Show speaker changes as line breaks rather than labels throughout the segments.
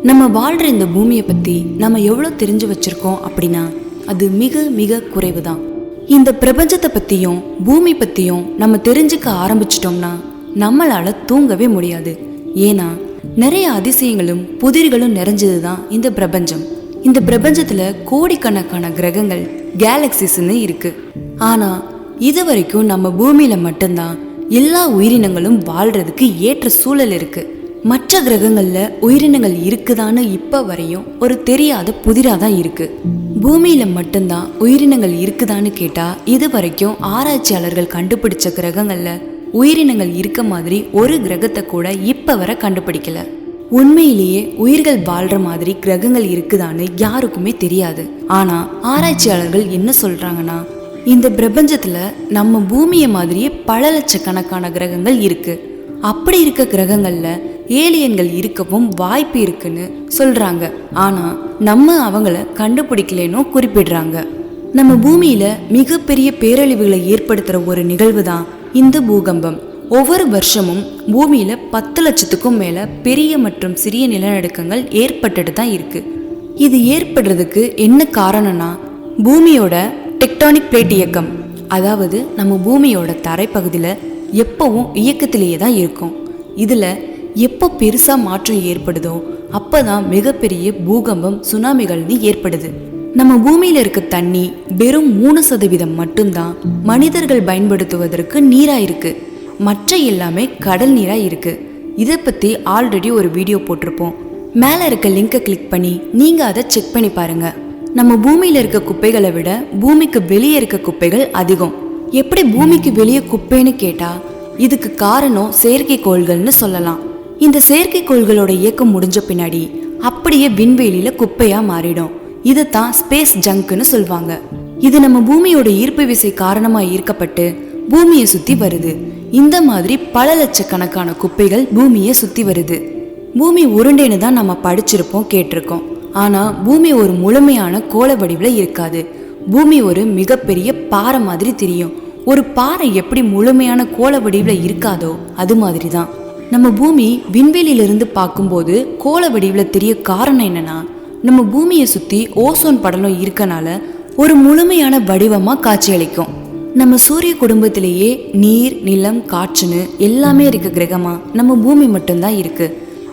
நம்ம வாழ்கிற இந்த பூமியை பற்றி நம்ம எவ்வளோ தெரிஞ்சு வச்சுருக்கோம் அப்படின்னா அது மிக மிக குறைவு தான். இந்த பிரபஞ்சத்தை பற்றியும் பூமி பற்றியும் நம்ம தெரிஞ்சுக்க ஆரம்பிச்சிட்டோம்னா நம்மளால் தூங்கவே முடியாது. ஏன்னா நிறைய அதிசயங்களும் புதிர்களும் நிறைஞ்சது தான் இந்த பிரபஞ்சம். இந்த பிரபஞ்சத்தில் கோடிக்கணக்கான கிரகங்கள் கேலக்சிஸ்ன்னு இருக்குது. ஆனால் இது வரைக்கும் நம்ம பூமியில் மட்டும்தான் எல்லா உயிரினங்களும் வாழ்கிறதுக்கு ஏற்ற சூழல் இருக்குது. மற்ற கிரகங்களில் உயிரினங்கள் இருக்குதான்னு இப்போ வரையும் ஒரு தெரியாத புதிராக தான் இருக்குது. பூமியில் மட்டும்தான் உயிரினங்கள் இருக்குதான்னு கேட்டால் இது வரைக்கும் ஆராய்ச்சியாளர்கள் கண்டுபிடிச்ச கிரகங்களில் உயிரினங்கள் இருக்க மாதிரி ஒரு கிரகத்தை கூட இப்போ வரை கண்டுபிடிக்கல. உண்மையிலேயே உயிர்கள் வாழ்கிற மாதிரி கிரகங்கள் இருக்குதான்னு யாருக்குமே தெரியாது. ஆனால் ஆராய்ச்சியாளர்கள் என்ன சொல்கிறாங்கன்னா, இந்த பிரபஞ்சத்தில் நம்ம பூமியை மாதிரியே பல லட்சக்கணக்கான கிரகங்கள் இருக்குது. அப்படி இருக்க கிரகங்களில் ஏலியன்கள் இருக்கவும் வாய்ப்பு இருக்குன்னு சொல்கிறாங்க. ஆனால் நம்ம அவங்கள கண்டுபிடிக்கலன்னு குறிப்பிடுறாங்க. நம்ம பூமியில் மிகப்பெரிய பேரழிவுகளை ஏற்படுத்துகிற ஒரு நிகழ்வு தான் இந்த பூகம்பம். ஒவ்வொரு வருஷமும் பூமியில் 10 லட்சத்துக்கும் மேலே பெரிய மற்றும் சிறிய நிலநடுக்கங்கள் ஏற்பட்டுட்டு தான் இருக்குது. இது ஏற்படுறதுக்கு என்ன காரணம்னா பூமியோட டெக்டானிக் பிளேட் இயக்கம். அதாவது நம்ம பூமியோட தரைப்பகுதியில் எப்பவும் இயக்கத்திலேயே தான் இருக்கும். இதில் எப்போ பெருசாக மாற்றம் ஏற்படுதோ அப்போ தான் மிகப்பெரிய பூகம்பம் சுனாமிகள்னு ஏற்படுது. நம்ம பூமியில் இருக்க தண்ணி வெறும் 3% மட்டும்தான் மனிதர்கள் பயன்படுத்துவதற்கு நீராக இருக்குது. மற்ற எல்லாமே கடல் நீராக இருக்குது. இதை பற்றி ஆல்ரெடி ஒரு வீடியோ போட்டிருப்போம். மேலே இருக்க லிங்கை கிளிக் பண்ணி நீங்கள் அதை செக் பண்ணி பாருங்கள். நம்ம பூமியில் இருக்க குப்பைகளை விட பூமிக்கு வெளியே இருக்க குப்பைகள் அதிகம். எப்படி பூமிக்கு வெளியே குப்பைன்னு கேட்டால் இதுக்கு காரணம் செயற்கைக்கோள்கள்னு சொல்லலாம். இந்த செயற்கைக்கோள்களோட இயக்கம் முடிஞ்ச பின்னாடி அப்படியே விண்வெளியில் குப்பையாக மாறிடும். இதைத்தான் ஸ்பேஸ் ஜங்க்னு சொல்லுவாங்க. இது நம்ம பூமியோட ஈர்ப்பு விசை காரணமாக ஈர்க்கப்பட்டு பூமியை சுற்றி வருது. இந்த மாதிரி பல லட்சக்கணக்கான குப்பைகள் பூமியை சுற்றி வருது. பூமி உருண்டைன்னு தான் நம்ம படிச்சிருப்போம், கேட்டிருக்கோம். ஆனால் பூமி ஒரு முழுமையான கோள வடிவில் இருக்காது. பூமி ஒரு மிகப்பெரிய பாறை மாதிரி தெரியும். ஒரு பாறை எப்படி முழுமையான கோள வடிவில் இருக்காதோ அது மாதிரி தான் நம்ம பூமி விண்வெளியிலிருந்து பார்க்கும்போது கோள வடிவில் தெரிய காரணம் என்னன்னா, நம்ம பூமியை சுற்றி ஓசோன் படலம் இருக்கனால ஒரு முழுமையான வடிவமாக காட்சியளிக்கும். நம்ம சூரிய குடும்பத்திலேயே நீர், நிலம், காற்றுன்னு எல்லாமே இருக்க கிரகமா நம்ம பூமி மட்டும்தான் இருக்கு.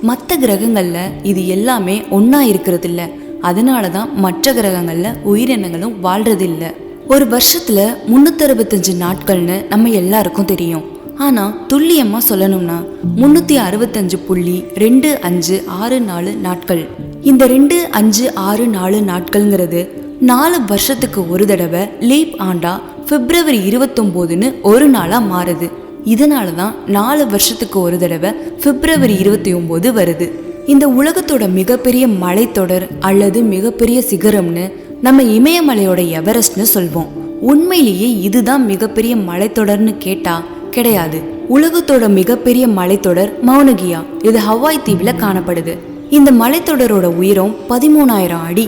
மற்ற கிரகங்களில் இது எல்லாமே ஒன்றா இருக்கிறது இல்லை. அதனால தான் மற்ற கிரகங்களில் உயிரினங்களும் வாழ்றது இல்லை. ஒரு வருஷத்தில் 365 நாட்கள்னு நம்ம எல்லாருக்கும் தெரியும். ஆனால் துல்லியமாக சொல்லணும்னா 365.2564 நாட்கள். இந்த 2564 நாட்கள்ங்கிறது 4 வருஷத்துக்கு ஒரு தடவை லீப் ஆண்டா பிப்ரவரி 29ன்னு ஒரு நாளாக மாறுது. இதனால தான் 4 வருஷத்துக்கு ஒரு தடவை பிப்ரவரி 29 வருது. இந்த உலகத்தோட மிகப்பெரிய மலைத்தொடர் அல்லது மிகப்பெரிய சிகரம்னு நம்ம இமயமலையோட எவரெஸ்ட்னு சொல்வோம். உண்மையிலேயே இதுதான் மிகப்பெரிய மலைத்தொடர்னு கேட்டா கிடையாது. உலகத்தோட மிகப்பெரிய மலைத்தொடர் மௌனகியா. இது ஹவாய் தீவில் காணப்படுது. இந்த மலைத்தொடரோட உயரம் 13,000 அடி.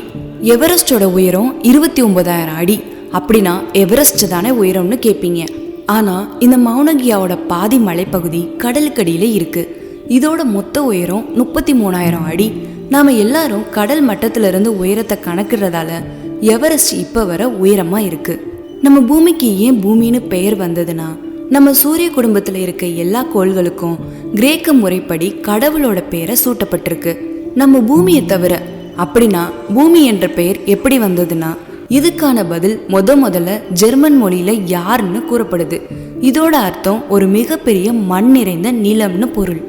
எவரெஸ்டோட உயரம் 29,000 அடி. அப்படின்னா எவரெஸ்ட் தானே உயரம்னு கேட்பீங்க. ஆனால் இந்த மௌனகியாவோட பாதி மலைப்பகுதி கடலுக்கடியில் இருக்குது. இதோட மொத்த உயரம் 33,000 அடி. நாம் எல்லாரும் கடல் மட்டத்திலிருந்து உயரத்தை கணக்குறதால எவரெஸ்ட் இப்போ வர உயரமாக இருக்குது. நம்ம பூமிக்கு ஏன் பூமின்னு பெயர் வந்ததுன்னா, நம்ம சூரிய குடும்பத்தில் இருக்க எல்லா கோள்களுக்கும் கிரேக்க முறைப்படி கடவுளோட பெயரை சூட்டப்பட்டிருக்கு. நம்ம பூமியை தவிர. அப்படின்னா பூமி என்ற பெயர் எப்படி வந்ததுன்னா, இதுக்கான பதில் முதல்ல ஜெர்மன் மொழியில யாருன்னு கூறப்படுது. இதோட அர்த்தம் ஒரு மிகப்பெரிய மண் நிறைந்த நிலம்னு பொருள்.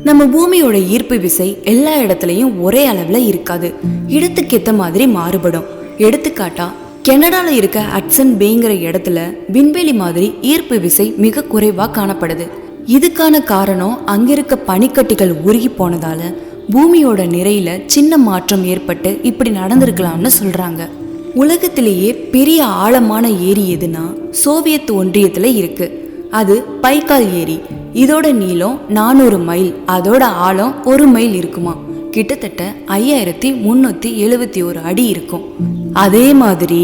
நம்ம பூமியோட ஈர்ப்பு விசை எல்லா இடத்துலையும் ஒரே அளவில் இருக்காது. இடத்துக்கேற்ற மாதிரி மாறுபடும். எடுத்துக்காட்டா கனடால இருக்க ஹட்சன் பேங்கிற இடத்துல விண்வெளி மாதிரி ஈர்ப்பு விசை மிக குறைவாக காணப்படுது. இதுக்கான காரணம் அங்கிருக்க பனிக்கட்டிகள் உருகி போனதால பூமியோட நிறையில சின்ன மாற்றம் ஏற்பட்டு இப்படி நடந்திருக்கலாம்னு சொல்றாங்க. உலகத்திலேயே பெரிய ஆழமான ஏரி எதுனா சோவியத் ஒன்றியத்துல இருக்கு. அது பைக்கால் ஏரி. இதோட நீளம் 400 மைல். அதோட ஆழம் 1 மைல் இருக்குமா. கிட்டத்தட்ட 5371 அடி இருக்கும். அதே மாதிரி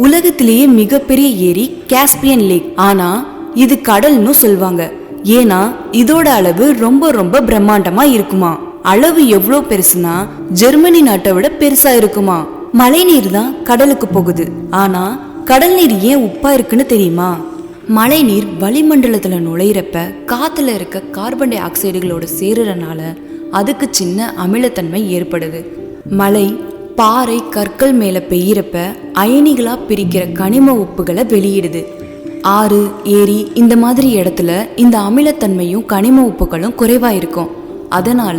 உலகத்திலேயே மிகப்பெரிய ஏரி காஸ்பியன் லேக். ஆனா இது கடல்னு சொல்வாங்க. ஏன்னா இதோட அளவு ரொம்ப ரொம்ப பிரம்மாண்டமா இருக்குமா. அளவு எவ்வளோ பெருசுனா ஜெர்மனி நாட்டை விட பெருசா இருக்குமா. மழை நீர் தான் கடலுக்கு போகுது. ஆனா கடல் நீர் ஏன் உப்பா இருக்குன்னு தெரியுமா? மழை நீர் வளிமண்டலத்துல நுழையிறப்ப காத்துல இருக்க கார்பன் டை ஆக்சைடுகளோட சேருறனால அதுக்கு சின்ன அமிலத்தன்மை ஏற்படுது. மழை பாறை கற்கள் மேல பெய்யறப்ப அயனிகளா பிரிக்கிற கனிம உப்புகளை வெளியிடுது. ஆறு ஏரி இந்த மாதிரி இடத்துல இந்த அமிலத்தன்மையும் கனிம உப்புகளும் குறைவா இருக்கும். அதனால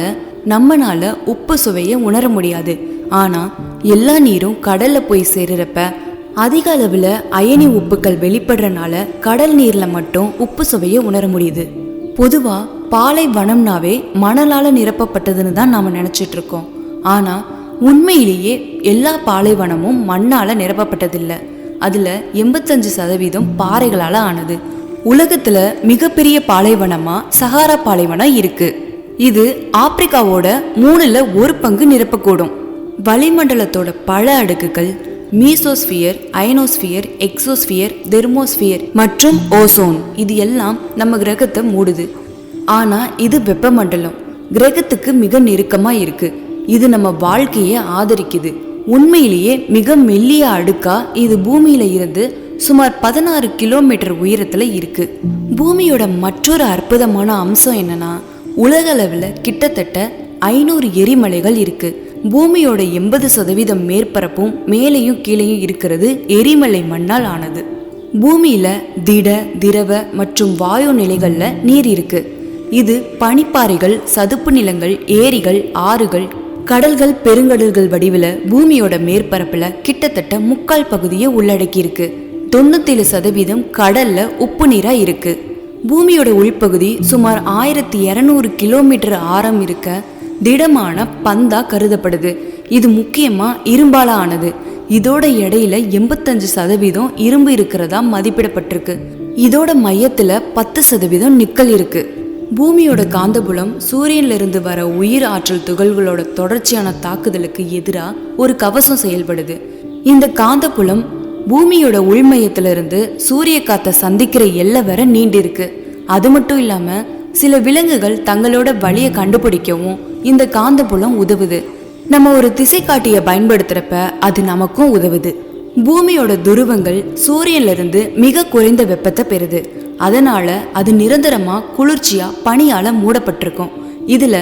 நம்மனால உப்பு சுவையை உணர முடியாது. ஆனா எல்லா நீரும் கடல்ல போய் சேருறப்ப அதிக அளவுல அயனி உப்புக்கள் வெளிப்படுறனால கடல் நீர்ல மட்டும் உப்பு சுவையை உணர முடியுது. பொதுவா பாலைவனம்னாவே மணலால நிரப்பப்பட்டதுன்னு தான் நாம நினைச்சிட்டு இருக்கோம். ஆனா உண்மையிலேயே எல்லா பாலைவனமும் மண்ணால நிரப்பப்பட்டதில்லை. அதுல 85% பாறைகளால ஆனது. உலகத்துல மிகப்பெரிய பாலைவனமா சஹாரா பாலைவனம் இருக்கு. இது ஆப்பிரிக்காவோட 1/3 நிரப்பக்கூடும். வளிமண்டலத்தோட பல அடுக்குகள் மீசோஸ்பியர், அயனோஸ்பியர், எக்ஸோஸ்பியர், தெர்மோஸ்பியர் மற்றும் ஓசோன் இது எல்லாம் நம்ம கிரகத்தை மூடுது. ஆனா இது வெப்பமண்டலம் கிரகத்துக்கு மிக நெருக்கமா இருக்கு. இது நம்ம வாழ்க்கையை ஆதரிக்குது. உண்மையிலேயே மிக மெல்லிய அடுக்கா இது பூமியில இருந்து சுமார் 16 கிலோமீட்டர் உயரத்துல இருக்கு. பூமியோட மற்றொரு அற்புதமான அம்சம் என்னன்னா உலக அளவுல கிட்டத்தட்ட 500 எரிமலைகள் இருக்கு. பூமியோட 80% மேற்பரப்பும் மேலையும் கீழையும் இருக்கிறது எரிமலை மண்ணால் ஆனது. பூமியில திட, திரவ மற்றும் வாயு நிலைகள்ல நீர் இருக்கு. இது பனிப்பாறைகள், சதுப்பு நிலங்கள், ஏரிகள், ஆறுகள், கடல்கள், பெருங்கடல்கள் வடிவில் பூமியோட மேற்பரப்புல கிட்டத்தட்ட 3/4 பகுதியை உள்ளடக்கி இருக்கு. 97% கடல்ல உப்பு நீரா இருக்கு. பூமியோட உள்பகுதி சுமார் 1200 கிலோமீட்டர் ஆரம் இருக்க திடமான பந்தா கருதப்படுது. இது முக்கியமா இரும்பால ஆனது. இதோட எடையில 85% இரும்பு இருக்கிறதா மதிப்பிடப்பட்டிருக்கு. இதோட மையத்துல 10% நிக்கல் இருக்கு. பூமியோட காந்தபுலம் சூரியன்ல இருந்து வர உயிர் ஆற்றல் துகள்களோட தொடர்ச்சியான தாக்குதலுக்கு எதிராக ஒரு கவசம் செயல்படுது. இந்த காந்தபுலம் பூமியோட உள்மையத்திலிருந்து சூரிய காத்தை சந்திக்கிற எல்லை வரை நீண்டிருக்கு. அது மட்டும் இல்லாம சில விலங்குகள் தங்களோட வழியை கண்டுபிடிக்கவும் இந்த காந்தபுலம் உதவுது. நம்ம ஒரு திசை காட்டியை பயன்படுத்துறப்ப அது நமக்கும் உதவுது. பூமியோட துருவங்கள் சூரியன்ல இருந்து மிக குறைந்த வெப்பத்தை பெறுது. அதனால அது நிரந்தரமா குளிர்ச்சியா பனியால மூடப்பட்டிருக்கும். இதுல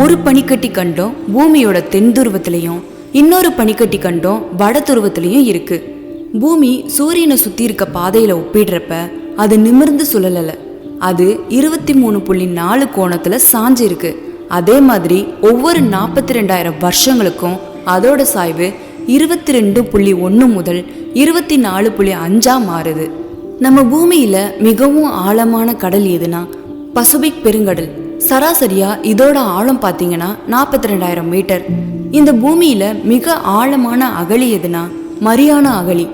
ஒரு பனிக்கட்டி கண்டம் பூமியோட தென் துருவத்திலையும் இன்னொரு பனிக்கட்டி கண்டம் வட துருவத்திலையும் இருக்கு. பூமி சூரியனை சுத்தி இருக்க பாதையில ஒப்பிடுறப்ப அது நிமிர்ந்து சுழலல. அது 23.4 கோணத்துல சாஞ்சு இருக்கு. அதே மாதிரி ஒவ்வொரு 42,000 வருஷங்களுக்கும் அதோட சாய்வு 22.1 முதல் 24.5 மாறுது. நம்ம பூமியில மிகவும் ஆழமான கடல் எதுனா பசிபிக் பெருங்கடல். சராசரியா இதோட ஆழம் பார்த்தீங்கன்னா 42,000 மீட்டர். இந்த பூமியில மிக ஆழமான அகழி எதுனா மரியானா அகழி.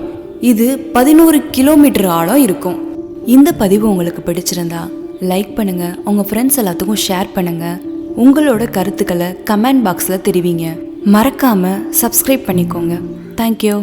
இது 11 கிலோமீட்டர் ஆழம் இருக்கும். இந்த பதிவு உங்களுக்கு பிடிச்சிருந்தா லைக் பண்ணுங்க, உங்க ஃப்ரெண்ட்ஸ் எல்லாத்துக்கும் ஷேர் பண்ணுங்க. உங்களோட கருத்துக்களை கமெண்ட் பாக்ஸ்ல தெரிவிங்க. மறக்காம சப்ஸ்கிரைப் பண்ணிக்கோங்க. தேங்க்யூ.